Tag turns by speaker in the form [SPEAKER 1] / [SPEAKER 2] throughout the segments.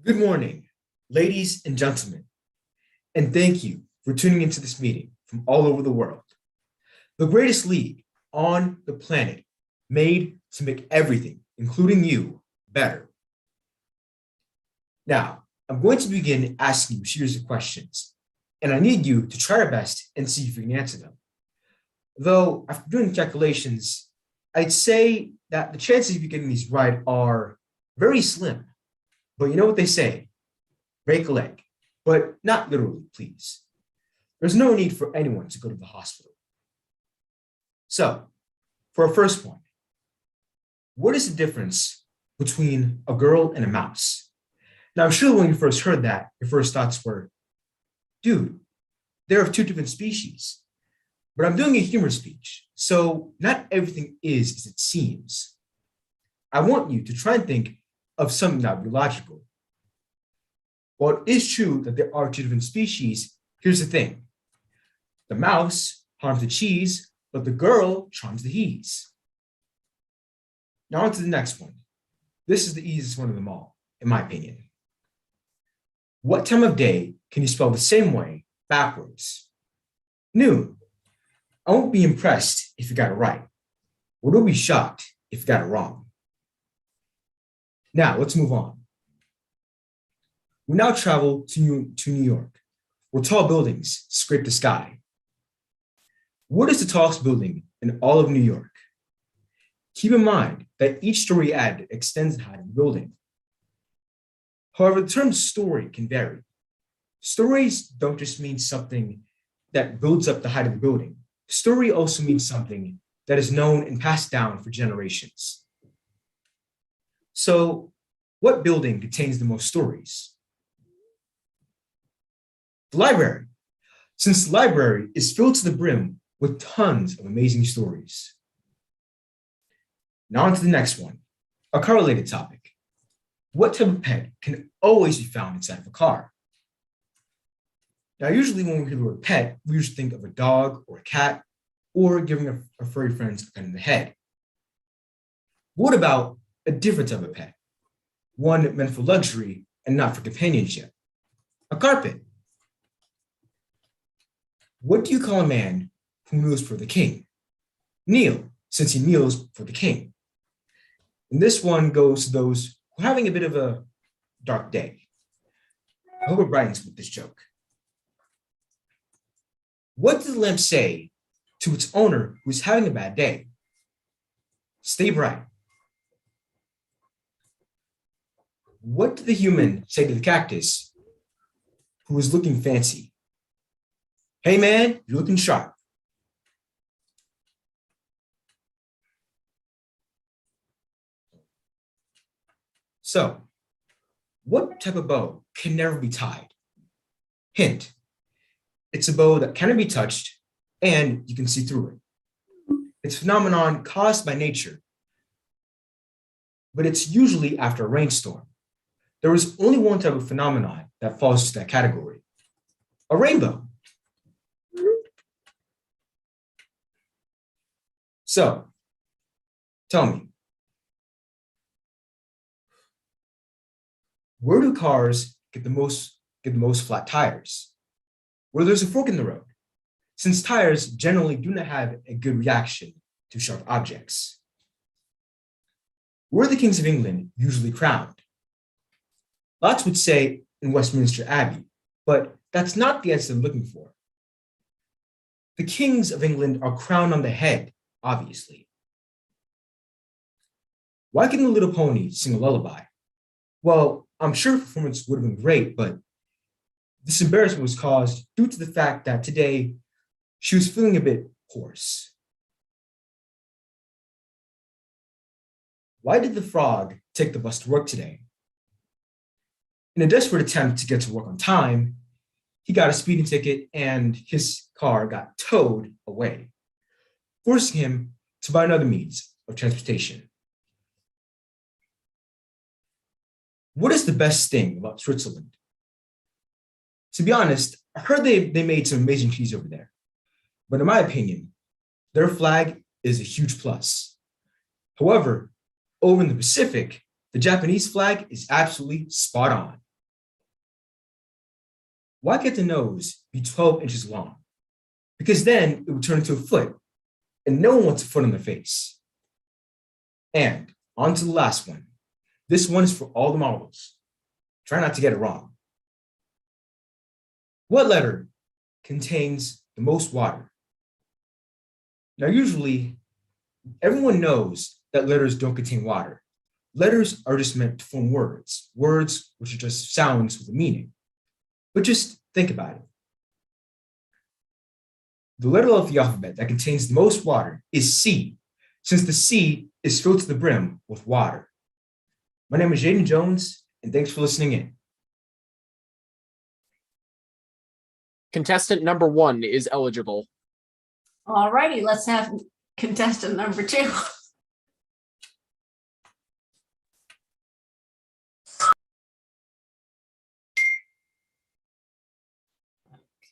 [SPEAKER 1] Good morning, ladies and gentlemen, and thank you for tuning into this meeting from all over the world. The greatest league on the planet, made to make everything, including you, better. Now, I'm going to begin asking you a series of questions, and I need you to try your best and see if you can answer them. Though, after doing calculations, I'd say that the chances of you getting these right are very slim. But you know what they say, break a leg, but not literally, please. There's no need for anyone to go to the hospital. So, for our first point, what is the difference between a girl and a mouse? Now, I'm sure when you first heard that, your first thoughts were, dude, they're of two different species. But I'm doing a humor speech, so not everything is as it seems. I want you to try and think of something that would be logical. While it is true that there are two different species, here's the thing. The mouse harms the cheese, but the girl charms the he's. Now on to the next one. This is the easiest one of them all, in my opinion. What time of day can you spell the same way backwards? Noon. I won't be impressed if you got it right. We'll be shocked if you got it wrong. Now, let's move on. We now travel to New York, where tall buildings scrape the sky. What is the tallest building in all of New York? Keep in mind that each story added extends the height of the building. However, the term story can vary. Stories don't just mean something that builds up the height of the building. Story also means something that is known and passed down for generations. So, what building contains the most stories? The library, since the library is filled to the brim with tons of amazing stories. Now on to the next one, a car-related topic. What type of pet can always be found inside of a car? Now, usually when we hear the word pet, we usually think of a dog or a cat, or giving our furry friends a pet in the head. What about a different type of pet? One meant for luxury and not for companionship. A carpet. What do you call a man who kneels for the king? Kneel, since he kneels for the king. And this one goes to those who are having a bit of a dark day. I hope it brightens with this joke. What does the lamp say to its owner who is having a bad day? Stay bright. What did the human say to the cactus who was looking fancy? Hey man, you're looking sharp. So, what type of bow can never be tied? Hint, it's a bow that cannot be touched and you can see through it. It's a phenomenon caused by nature, but it's usually after a rainstorm. There is only one type of phenomenon that falls into that category, a rainbow. So, tell me, where do cars get the most flat tires? Where there's a fork in the road, since tires generally do not have a good reaction to sharp objects. Where are the kings of England usually crowned? Lots would say in Westminster Abbey, but that's not the answer I'm looking for. The kings of England are crowned on the head, obviously. Why couldn't the little pony sing a lullaby? Well, I'm sure the performance would have been great, but this embarrassment was caused due to the fact that today she was feeling a bit hoarse. Why did the frog take the bus to work today? In a desperate attempt to get to work on time, he got a speeding ticket and his car got towed away, forcing him to buy another means of transportation. What is the best thing about Switzerland? To be honest, I heard they made some amazing cheese over there. But in my opinion, their flag is a huge plus. However, over in the Pacific, the Japanese flag is absolutely spot on. why can't the nose be 12 inches long? Because then it would turn into a foot, and no one wants a foot on their face. And on to the last one. This one is for all the marbles. Try not to get it wrong. What letter contains the most water? Now, usually, everyone knows that letters don't contain water. Letters are just meant to form words, words which are just sounds with a meaning. But just think about it. The letter of the alphabet that contains the most water is C, since the C is filled to the brim with water. My name is Jaden Jones, and thanks for listening in.
[SPEAKER 2] Contestant number 1 is eligible.
[SPEAKER 3] All righty, let's have contestant number 2.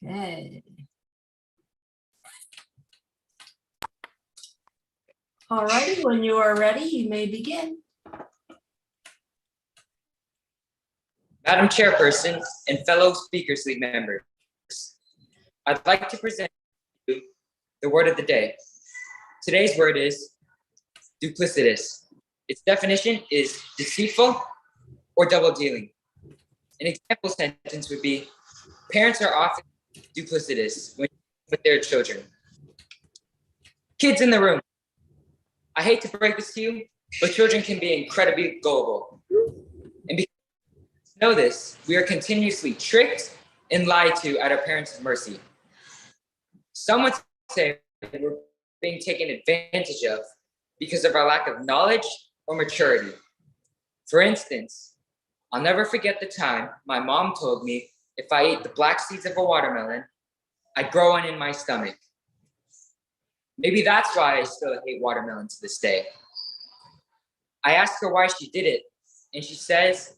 [SPEAKER 3] Okay. All righty, when you are ready, you may begin.
[SPEAKER 4] Madam Chairperson and fellow Speakers League members, I'd like to present you the word of the day. Today's word is duplicitous. Its definition is deceitful or double dealing. An example sentence would be, parents are often duplicitous when with their children. Kids in the room, I hate to break this to you, but children can be incredibly gullible. And because we know this, we are continuously tricked and lied to at our parents' mercy. Some would say we're being taken advantage of because of our lack of knowledge or maturity. For instance, I'll never forget the time my mom told me if I ate the black seeds of a watermelon, I'd grow one in my stomach. Maybe that's why I still hate watermelon to this day. I asked her why she did it, and she says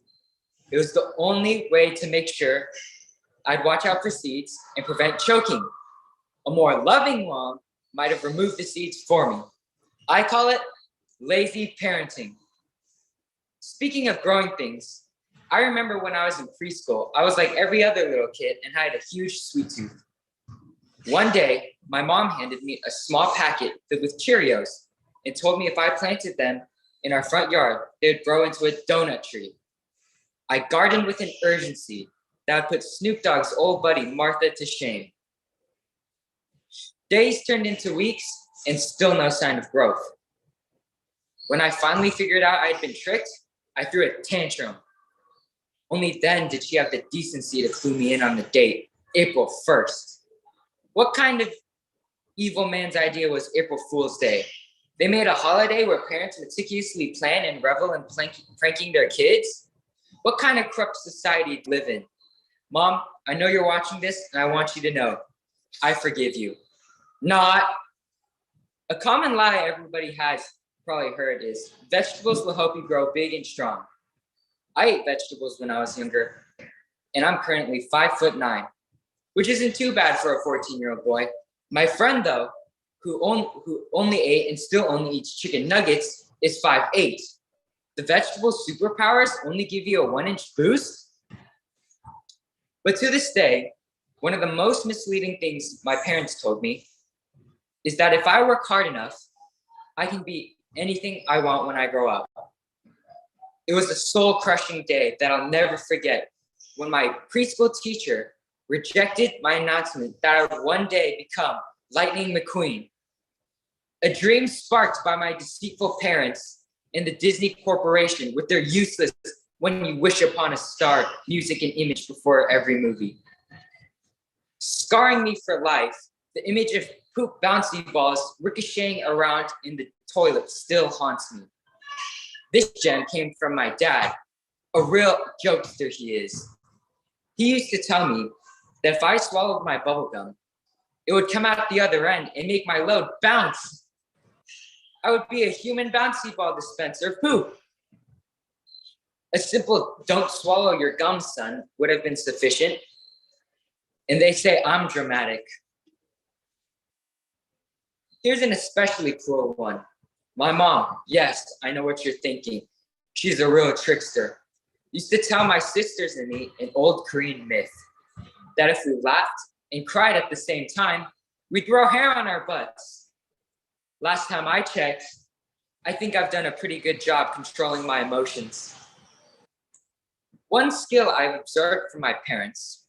[SPEAKER 4] it was the only way to make sure I'd watch out for seeds and prevent choking. A more loving mom might have removed the seeds for me. I call it lazy parenting. Speaking of growing things, I remember when I was in preschool, I was like every other little kid and I had a huge sweet tooth. One day, my mom handed me a small packet filled with Cheerios and told me if I planted them in our front yard, they would grow into a donut tree. I gardened with an urgency that would put Snoop Dogg's old buddy Martha to shame. Days turned into weeks and still no sign of growth. When I finally figured out I had been tricked, I threw a tantrum. Only then did she have the decency to clue me in on the date, April 1st. What kind of evil man's idea was April Fool's Day? They made a holiday where parents meticulously plan and revel in pranking their kids? What kind of corrupt society do you live in? Mom, I know you're watching this and I want you to know, I forgive you. Not. A common lie everybody has probably heard is vegetables will help you grow big and strong. I ate vegetables when I was younger, and I'm currently 5'9", which isn't too bad for a 14-year-old boy. My friend, though, who only ate and still only eats chicken nuggets, is 5'8". The vegetable superpowers only give you a 1-inch boost? But to this day, one of the most misleading things my parents told me is that if I work hard enough, I can be anything I want when I grow up. It was a soul-crushing day that I'll never forget when my preschool teacher rejected my announcement that I would one day become Lightning McQueen. A dream sparked by my deceitful parents and the Disney Corporation with their useless "when you wish upon a star" music and image before every movie. Scarring me for life, the image of poop bouncy balls ricocheting around in the toilet still haunts me. This gem came from my dad, a real jokester he is. He used to tell me that if I swallowed my bubblegum, it would come out the other end and make my load bounce. I would be a human bouncy ball dispenser of poop. A simple "don't swallow your gum, son" would have been sufficient. And they say I'm dramatic. Here's an especially cruel one. My mom, yes, I know what you're thinking. She's a real trickster. Used to tell my sisters and me an old Korean myth. that if we laughed and cried at the same time, we'd grow hair on our butts. Last time I checked, I think I've done a pretty good job controlling my emotions. One skill I've observed from my parents,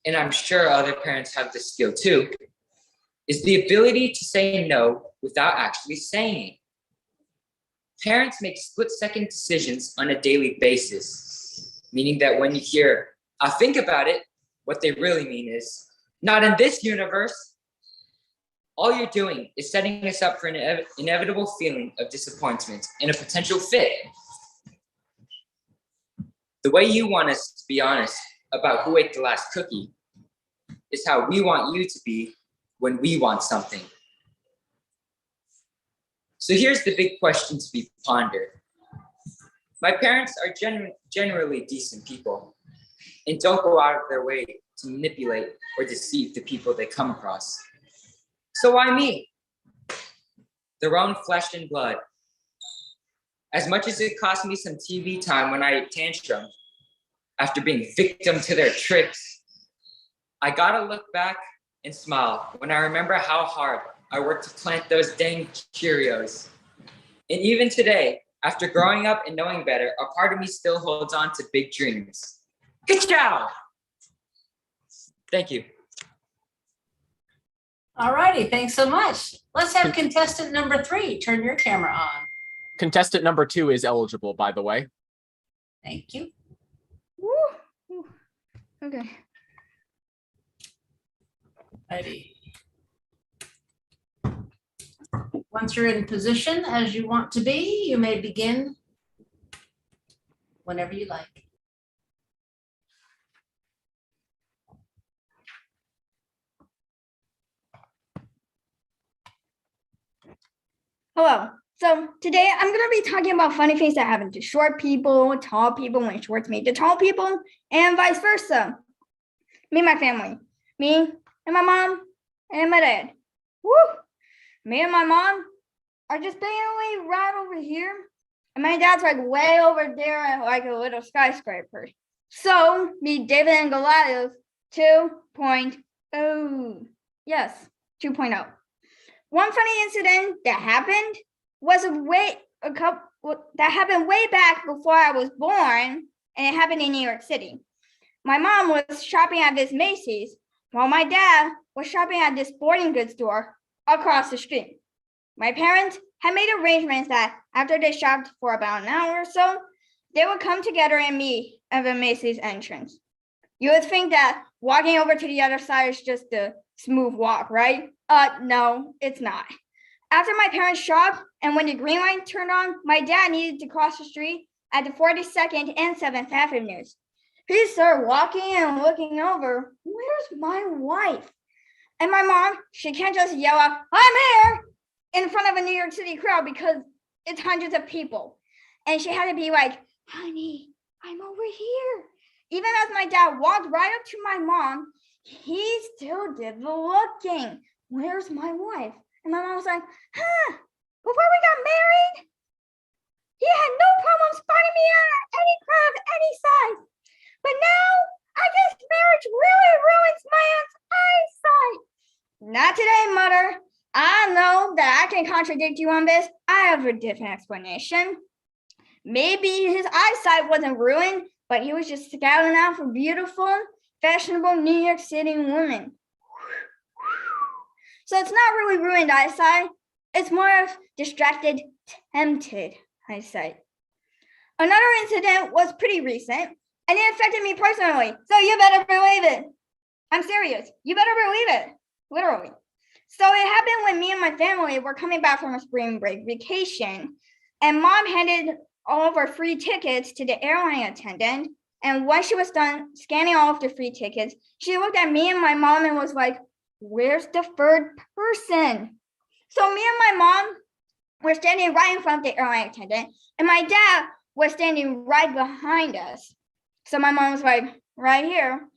[SPEAKER 4] and I'm sure other parents have this skill too, is the ability to say no without actually saying it. Parents make split-second decisions on a daily basis, meaning that when you hear, "I'll think about it," what they really mean is, "Not in this universe." All you're doing is setting us up for an inevitable feeling of disappointment and a potential fit. The way you want us to be honest about who ate the last cookie is how we want you to be when we want something. So here's the big question to be pondered. My parents are generally decent people and don't go out of their way to manipulate or deceive the people they come across. So why me? Their own flesh and blood. As much as it cost me some TV time when I tantrum after being victim to their tricks, I gotta look back and smile when I remember how hard I worked to plant those dang Cheerios. And even today, after growing up and knowing better, a part of me still holds on to big dreams. Good job! Thank you.
[SPEAKER 3] All righty, thanks so much. Let's have contestant number 3. Turn your camera on.
[SPEAKER 2] Contestant number 2 is eligible, by the way.
[SPEAKER 3] Thank you.
[SPEAKER 5] Woo. Okay.
[SPEAKER 3] Righty. Once you're in position as you want to be, you may begin whenever you like.
[SPEAKER 5] Hello. So today I'm going to be talking about funny things that happen to short people, tall people, when shorts meet to tall people, and vice versa. Me and my family. Me and my mom and my dad. Woo! Me and my mom are just barely right over here. And my dad's like way over there at like a little skyscraper. So me, David and Goliath 2.0. Yes, 2.0. One funny incident that happened was that happened way back before I was born, and it happened in New York City. My mom was shopping at this Macy's, while my dad was shopping at this sporting goods store across the street. My parents had made arrangements that after they shopped for about an hour or so, they would come together and meet at the Macy's entrance. You would think that walking over to the other side is just a smooth walk, right? No, it's not. After my parents shopped and when the green light turned on, my dad needed to cross the street at the 42nd and 7th Avenues. He started walking and looking over, "Where's my wife?" And my mom, she can't just yell out, "I'm here," in front of a New York City crowd because it's hundreds of people. And she had to be like, "Honey, I'm over here." Even as my dad walked right up to my mom, he still did the looking. "Where's my wife?" And my mom was like, "Before we got married, he had no problem spotting me out at any crowd of any size. But now, I guess marriage really ruins my aunt's eyesight." "Not today, mother. I know that I can contradict you on this. I have a different explanation. Maybe his eyesight wasn't ruined, but he was just scouting out for beautiful, fashionable New York City women. So it's not really ruined eyesight. It's more of distracted, tempted eyesight." Another incident was pretty recent, and it affected me personally. So you better believe it. I'm serious. You better believe it. Literally. So it happened when me and my family were coming back from a spring break vacation, and mom handed all of our free tickets to the airline attendant. And when she was done scanning all of the free tickets, she looked at me and my mom and was like, "Where's the third person?" So me and my mom were standing right in front of the airline attendant, and my dad was standing right behind us. So my mom was like, "Right here."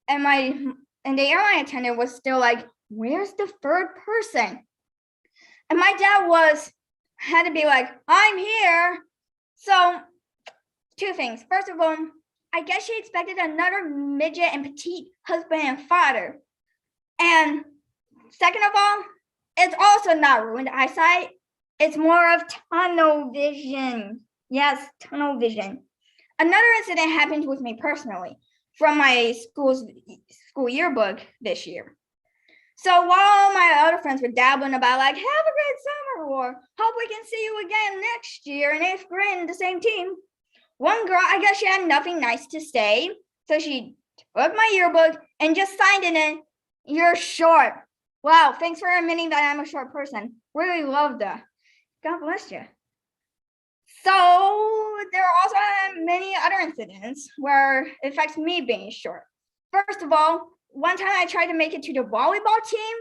[SPEAKER 5] And the airline attendant was still like, "Where's the third person?" And my dad had to be like, "I'm here." So 2 things. First of all, I guess she expected another midget and petite husband and father. And second of all, it's also not ruined eyesight. It's more of tunnel vision. Yes, tunnel vision. Another incident happened with me personally from my school yearbook this year. So while my other friends were dabbling about like, have a great summer, or hope we can see you again next year in 8th grade in the same team, one girl, I guess she had nothing nice to say, so she took my yearbook and just signed it in, "You're short." Wow, thanks for admitting that I'm a short person. Really love that. God bless you. So there are also many other incidents where it affects me being short. First of all, one time I tried to make it to the volleyball team,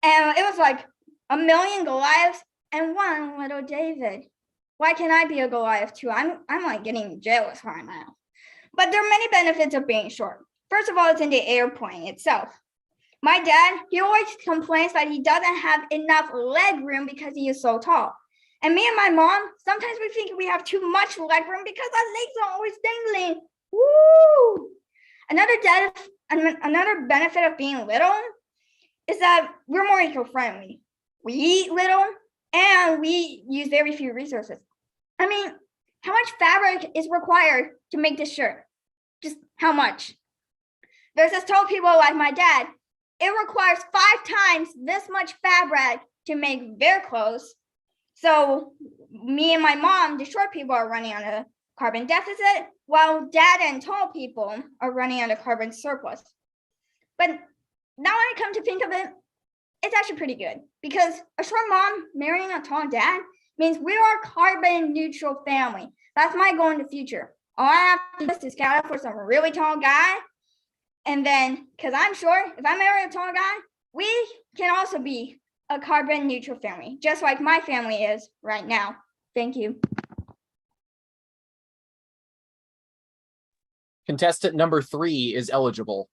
[SPEAKER 5] and it was like a million Goliaths and one little David. Why can't I be a Goliath too? I'm like getting jealous right now. But there are many benefits of being short. First of all, it's in the airplane itself. My dad, he always complains that he doesn't have enough leg room because he is so tall. And me and my mom, sometimes we think we have too much leg room because our legs are always dangling. Woo! Another benefit of being little is that we're more eco-friendly. We eat little and we use very few resources. I mean, how much fabric is required to make this shirt? Just how much? Versus tall people like my dad, it requires 5 times this much fabric to make their clothes. So me and my mom, the short people, are running on a carbon deficit, while dad and tall people are running on a carbon surplus. But now when I come to think of it, it's actually pretty good, because a short mom marrying a tall dad means we are a carbon neutral family. That's my goal in the future. All I have to do is scout out for some really tall guy. And then, because I'm sure if I marry a tall guy, we can also be a carbon neutral family, just like my family is right now. Thank you.
[SPEAKER 2] Contestant number 3 is eligible.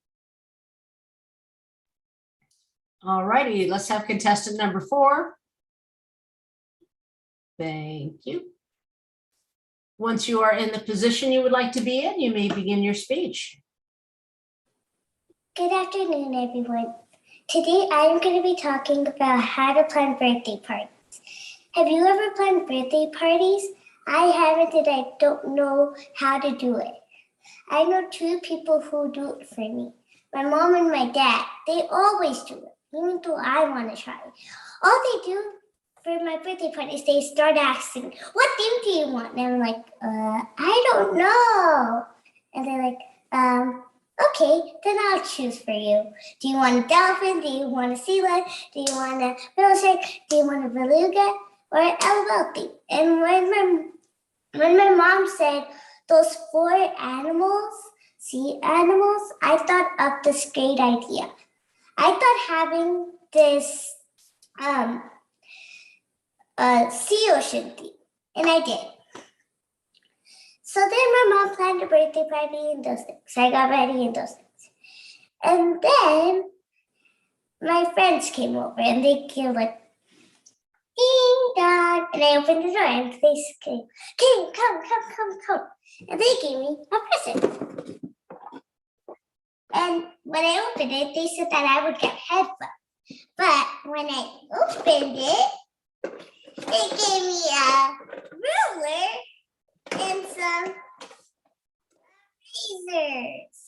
[SPEAKER 3] All righty, let's have contestant number 4. Thank you. Once you are in the position you would like to be in, you may begin your speech.
[SPEAKER 6] Good afternoon, everyone. Today I am going to be talking about how to plan birthday parties. Have you ever planned birthday parties? I haven't, and I don't know how to do it. I know 2 people who do it for me. My mom and my dad. They always do it, even though I want to try. All they do for my birthday party is they start asking, "What theme do you want?" And I'm like, I don't know. And they're like, okay, then I'll choose for you. Do you want a dolphin? Do you want a sea lion? Do you want a milkshake? Do you want a beluga or an LOL theme? And when my mom said those 4 animals, sea animals, I thought of this great idea. I thought having this sea ocean theme, and I did. So then my mom planned a birthday party and those things. I got ready and those things. And then my friends came over and they came like, ding dong. And I opened the door and they came, "King, come. And they gave me a present. And when I opened it, they said that I would get headphones. But when I opened it, they gave me a ruler and some razors.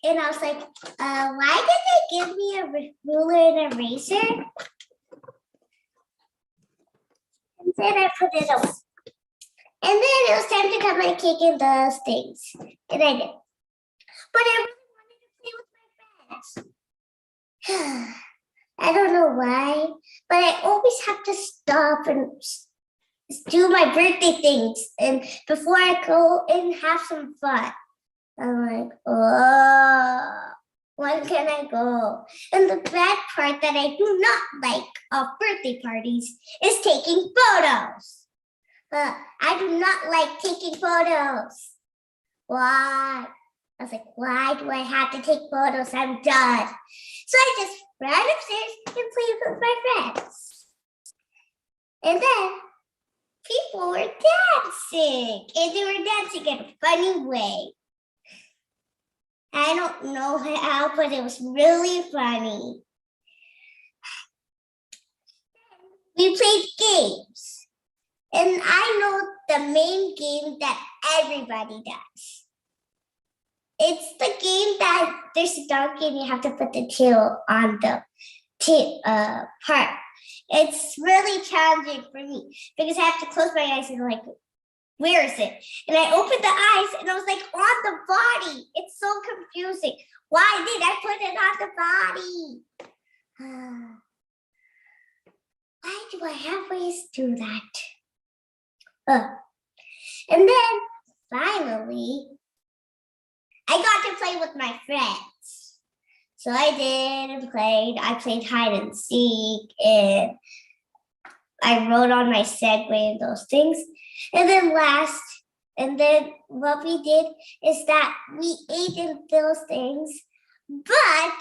[SPEAKER 6] And I was like, why did they give me a ruler and a razor? And then I put it away. And then it was time to cut my cake and those things. And I did. But I really wanted to play with my friends. I don't know why, but I always have to stop and do my birthday things and before I go and have some fun. I'm like, oh, when can I go? And the bad part that I do not like of birthday parties is taking photos. I do not like taking photos. Why? I was like, why do I have to take photos? I'm done. So I just ran upstairs and played with my friends. And then people were dancing, and they were dancing in a funny way. I don't know how, but it was really funny. We played games, and I know the main game that everybody does. It's the game that there's a donkey and you have to put the tail on the part. It's really challenging for me because I have to close my eyes and like, where is it? And I opened the eyes and I was like, on the body. It's so confusing. Why did I put it on the body? Why do I always do that? And then finally, I got to play with my friends. So I did and played. I played hide and seek and I rode on my Segway and those things. And then what we did is that we ate in those things, but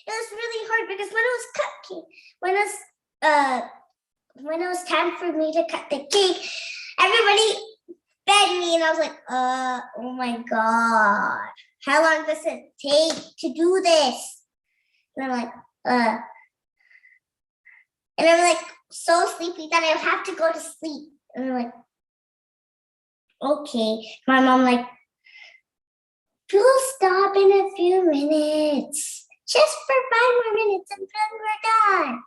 [SPEAKER 6] it was really hard because when it was time for me to cut the cake, everybody fed me and I was like, oh my God, how long does it take to do this? And I'm like so sleepy that I have to go to sleep. And I'm like, okay. My mom like, we'll stop in a few minutes, just for 5 more minutes and then we're done.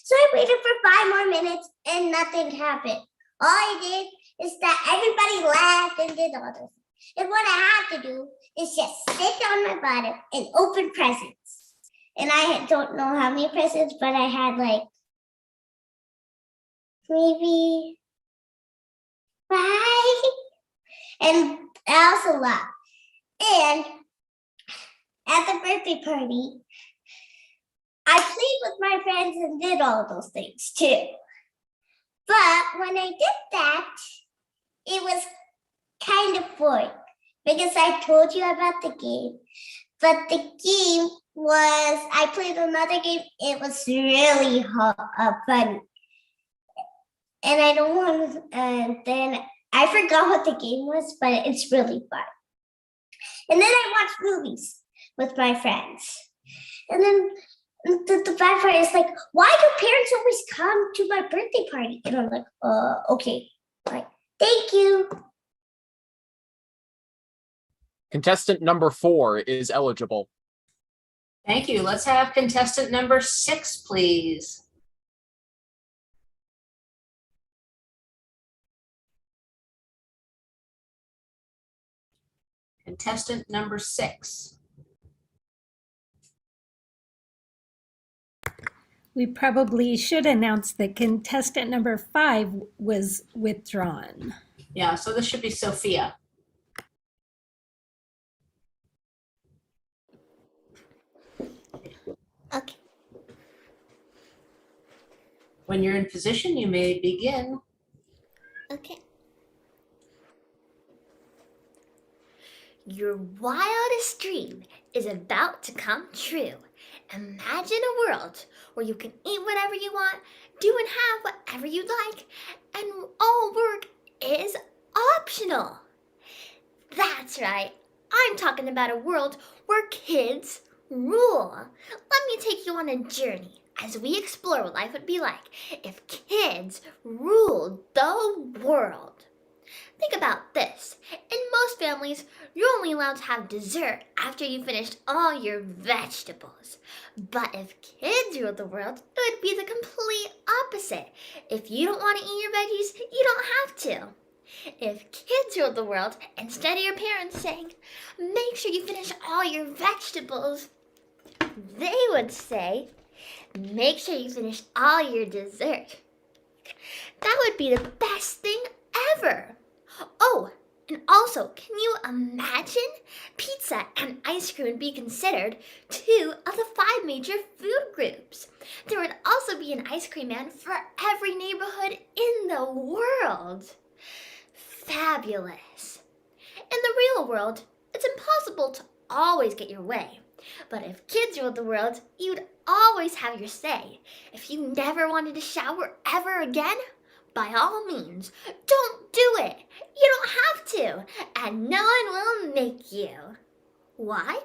[SPEAKER 6] So I waited for 5 more minutes and nothing happened. All I did is that everybody laughed and did all this. And what I had to do is just sit on my bottom and open presents. And I don't know how many presents, but I had like maybe 5. And that was a lot. And at the birthday party, I played with my friends and did all those things too. But when I did that, it was kind of boring because I told you about the game. But the game was, I played another game. It was really fun. And I don't want, and then I forgot what the game was, but it's really fun. And then I watched movies with my friends. And then the bad part is like, why do parents always come to my birthday party? And I'm like, okay. Like, thank you.
[SPEAKER 2] Contestant number 4 is eligible.
[SPEAKER 3] Thank you. Let's have contestant number 6, please. Contestant number 6.
[SPEAKER 7] We probably should announce that contestant number 5 was withdrawn.
[SPEAKER 3] Yeah, so this should be Sophia.
[SPEAKER 6] Okay.
[SPEAKER 3] When you're in position, you may begin.
[SPEAKER 8] Okay. Your wildest dream is about to come true. Imagine a world where you can eat whatever you want, do and have whatever you like, and all work is optional. That's right. I'm talking about a world where kids rule. Let me take you on a journey as we explore what life would be like if kids ruled the world. Think about this. In most families, you're only allowed to have dessert after you finished all your vegetables. But if kids ruled the world, it would be the complete opposite. If you don't want to eat your veggies, you don't have to. If kids ruled the world, instead of your parents saying, make sure you finish all your vegetables, they would say, make sure you finish all your dessert. That would be the best thing ever. Oh, and also, can you imagine? Pizza and ice cream would be considered 2 of the 5 major food groups. There would also be an ice cream man for every neighborhood in the world. Fabulous. In the real world, it's impossible to always get your way. But if kids ruled the world, you'd always have your say. If you never wanted to shower ever again, by all means, don't do it. You don't have to, and no one will make you. Why?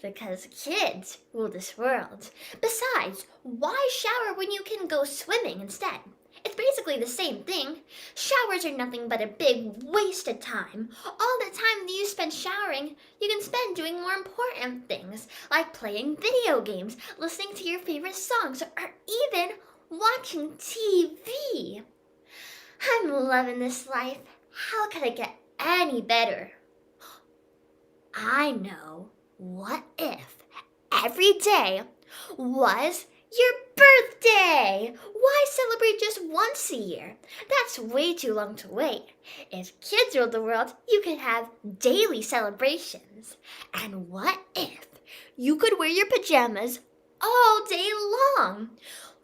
[SPEAKER 8] Because kids rule this world. Besides, why shower when you can go swimming instead? It's basically the same thing. Showers are nothing but a big waste of time. All the time that you spend showering, you can spend doing more important things, like playing video games, listening to your favorite songs, or even watching TV. I'm loving this life. How could it get any better? I know. What if every day was your birthday? Why celebrate just once a year? That's way too long to wait. If kids ruled the world, you could have daily celebrations. And what if you could wear your pajamas all day long?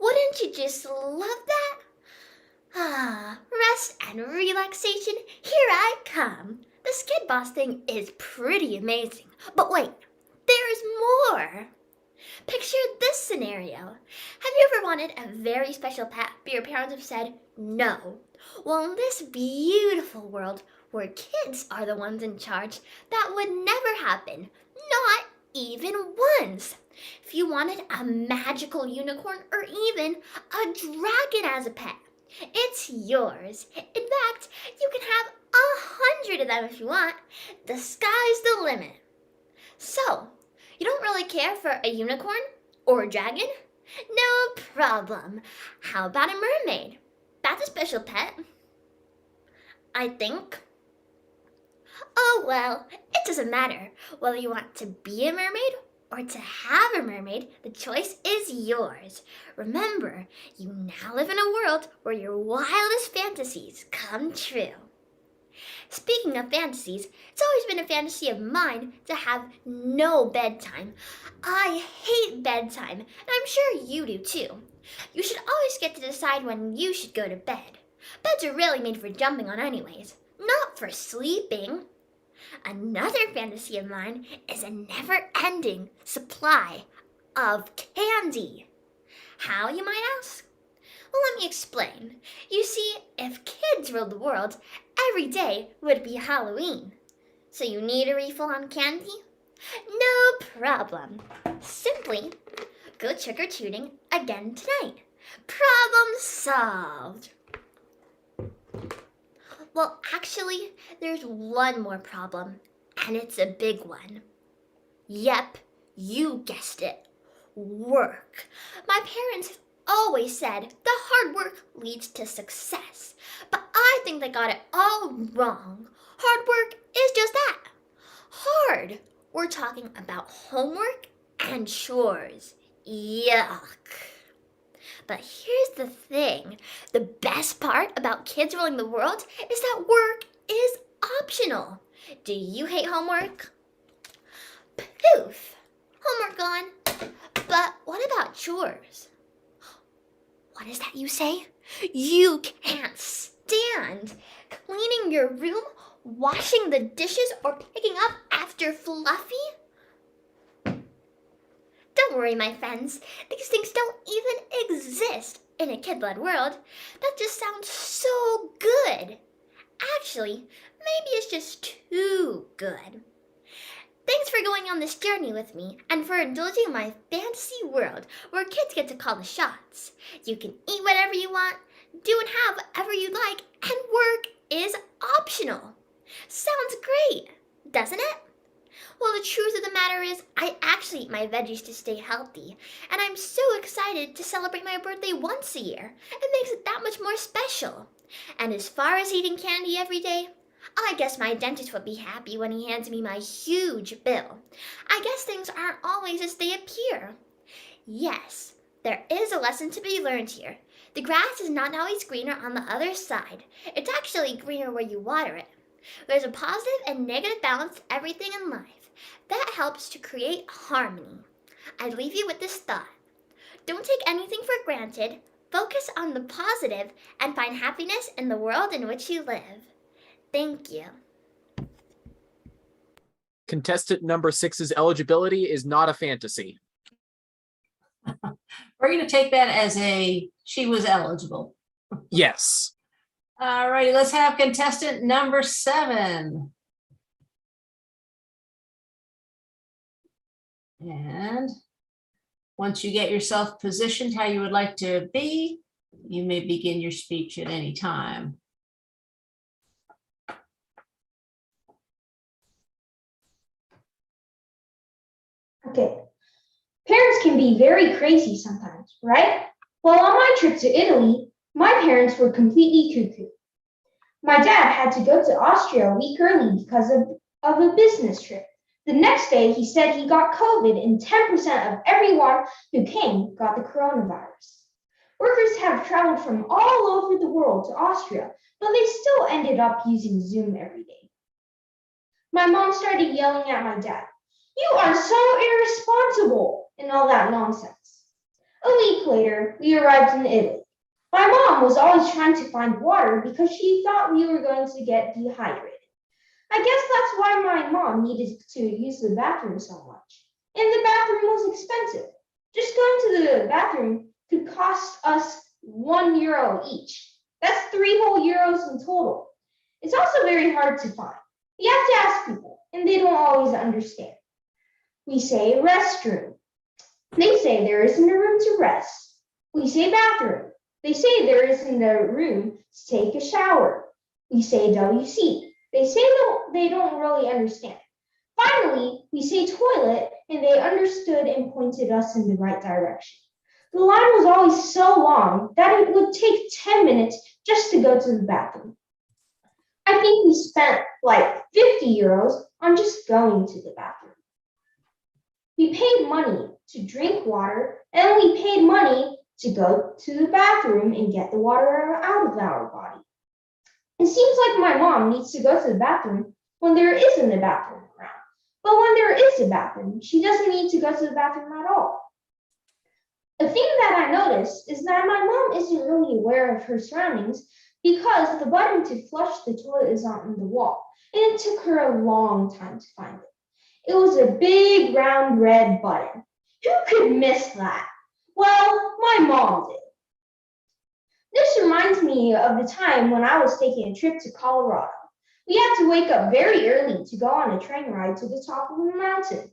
[SPEAKER 8] Wouldn't you just love that? Rest and relaxation, here I come. The skid boss thing is pretty amazing. But wait, there's more. Picture this scenario. Have you ever wanted a very special pet, but your parents have said no? Well, in this beautiful world where kids are the ones in charge, that would never happen. Not even once. If you wanted a magical unicorn or even a dragon as a pet, it's yours. In fact, you can have 100 of them if you want. The sky's the limit. So, you don't really care for a unicorn or a dragon? No problem. How about a mermaid? That's a special pet, I think. Oh well, it doesn't matter whether you want to be a mermaid or to have a mermaid. The choice is yours. Remember, you now live in a world where your wildest fantasies come true. Speaking of fantasies, it's always been a fantasy of mine to have no bedtime. I hate bedtime, and I'm sure you do too. You should always get to decide when you should go to bed. Beds are really made for jumping on anyways, not for sleeping. Another fantasy of mine is a never-ending supply of candy. How, you might ask? Well, let me explain. You see, if kids ruled the world, every day would be Halloween. So you need a refill on candy? No problem. Simply go trick-or-treating again tonight. Problem solved. Well, actually, there's one more problem, and it's a big one. Yep, you guessed it. Work. My parents have always said that hard work leads to success, but I think they got it all wrong. Hard work is just that. Hard. We're talking about homework and chores. Yuck. But here's the thing. The best part about kids ruling the world is that work is optional. Do you hate homework? Poof. Homework gone. But what about chores? What is that you say? You can't stand cleaning your room, washing the dishes, or picking up after Fluffy? Don't worry, my friends. These things don't even exist in a kid-led world. That just sounds so good. Actually, maybe it's just too good. Thanks for going on this journey with me and for indulging my fantasy world where kids get to call the shots. You can eat whatever you want, do and have whatever you like, and work is optional. Sounds great, doesn't it? Well, the truth of the matter is, I actually eat my veggies to stay healthy, and I'm so excited to celebrate my birthday once a year. It makes it that much more special. And as far as eating candy every day, I guess my dentist would be happy when he hands me my huge bill. I guess things aren't always as they appear. Yes, there is a lesson to be learned here. The grass is not always greener on the other side. It's actually greener where you water it. There's a positive and negative balance to everything in life. That helps to create harmony. I leave you with this thought. Don't take anything for granted. Focus on the positive and find happiness in the world in which you live. Thank you.
[SPEAKER 2] Contestant number 6's eligibility is not a fantasy.
[SPEAKER 3] We're going to take that as she was eligible.
[SPEAKER 2] Yes.
[SPEAKER 3] All righty, let's have contestant number 7. And once you get yourself positioned how you would like to be, you may begin your speech at any time.
[SPEAKER 9] Okay. Parents can be very crazy sometimes, right? Well, on my trip to Italy, my parents were completely cuckoo. My dad had to go to Austria a week early because of a business trip. The next day, he said he got COVID and 10% of everyone who came got the coronavirus. Workers have traveled from all over the world to Austria, but they still ended up using Zoom every day. My mom started yelling at my dad, "You are so irresponsible," and all that nonsense. A week later, we arrived in Italy. My mom was always trying to find water because she thought we were going to get dehydrated. I guess that's why my mom needed to use the bathroom so much. And the bathroom was expensive. Just going to the bathroom could cost us €1 each. That's 3 whole euros in total. It's also very hard to find. You have to ask people, and they don't always understand. We say restroom. They say there isn't a room to rest. We say bathroom. They say there isn't a room to take a shower. We say WC. They say they don't really understand. Finally, we say toilet, and they understood and pointed us in the right direction. The line was always so long that it would take 10 minutes just to go to the bathroom. I think we spent like 50 euros on just going to the bathroom. We paid money to drink water, and we paid money to go to the bathroom and get the water out of our body. It seems like my mom needs to go to the bathroom when there isn't a bathroom around. But when there is a bathroom, she doesn't need to go to the bathroom at all. A thing that I noticed is that my mom isn't really aware of her surroundings because the button to flush the toilet is on the wall, and it took her a long time to find it. It was a big, round, red button. Who could miss that? Well, my mom did. This reminds me of the time when I was taking a trip to Colorado. We had to wake up very early to go on a train ride to the top of the mountain.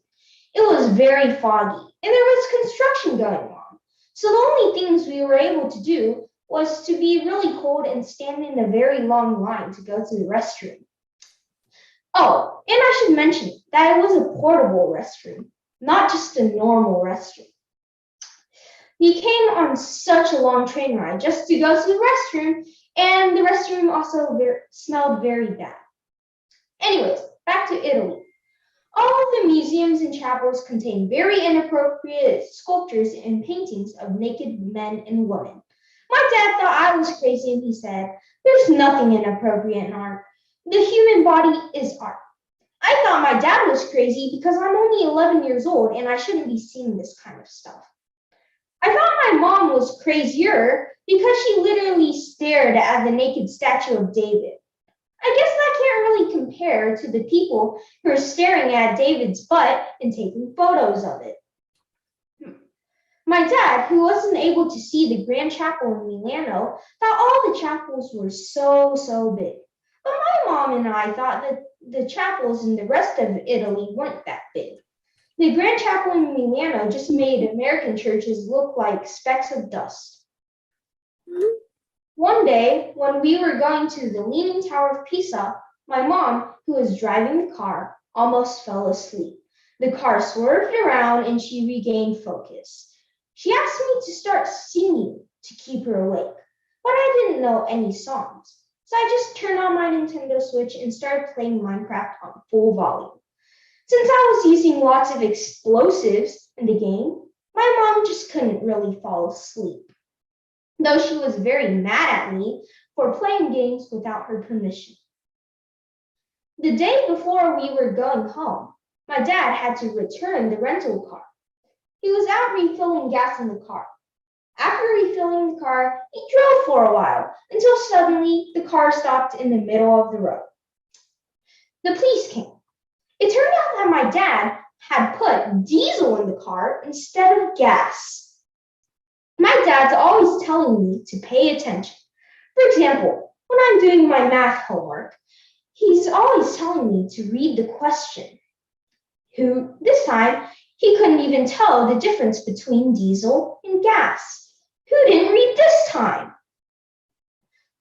[SPEAKER 9] It was very foggy, and there was construction going on. So the only things we were able to do was to be really cold and stand in a very long line to go to the restroom. Oh, and I should mention that it was a portable restroom, not just a normal restroom. We came on such a long train ride just to go to the restroom, and the restroom also smelled very bad. Anyways, back to Italy. All of the museums and chapels contain very inappropriate sculptures and paintings of naked men and women. My dad thought I was crazy, and he said, "There's nothing inappropriate in art. The human body is art." I thought my dad was crazy because I'm only 11 years old and I shouldn't be seeing this kind of stuff. I thought my mom was crazier because she literally stared at the naked statue of David. I guess that can't really compare to the people who are staring at David's butt and taking photos of it. My dad, who wasn't able to see the Grand Chapel in Milano, thought all the chapels were so big. But my mom and I thought that the chapels in the rest of Italy weren't that big. The Grand Chapel in Milano just made American churches look like specks of dust. One day, when we were going to the Leaning Tower of Pisa, my mom, who was driving the car, almost fell asleep. The car swerved around and she regained focus. She asked me to start singing to keep her awake, but I didn't know any songs. So I just turned on my Nintendo Switch and started playing Minecraft on full volume. Since I was using lots of explosives in the game, my mom just couldn't really fall asleep, though she was very mad at me for playing games without her permission. The day before we were going home, my dad had to return the rental car. He was out refilling gas in the car. After refilling the car, he drove for a while until suddenly the car stopped in the middle of the road. The police came. It turned out that my dad had put diesel in the car instead of gas. My dad's always telling me to pay attention. For example, When I'm doing my math homework, he's always telling me to read the question. This time, he couldn't even tell the difference between diesel and gas. Who didn't read this time?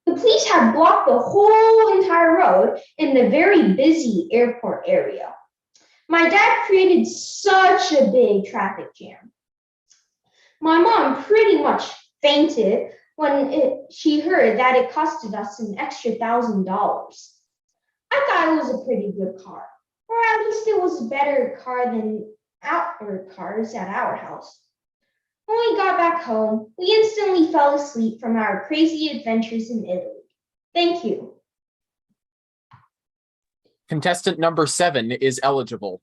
[SPEAKER 9] The police had blocked the whole entire road in the very busy airport area. My dad created such a big traffic jam. My mom pretty much fainted when she heard that it costed us an extra $1,000. I thought it was a pretty good car, or at least it was a better car than our cars at our house. When we got back home, we instantly fell asleep from our crazy adventures in Italy. Thank you.
[SPEAKER 2] Contestant number 7 is eligible.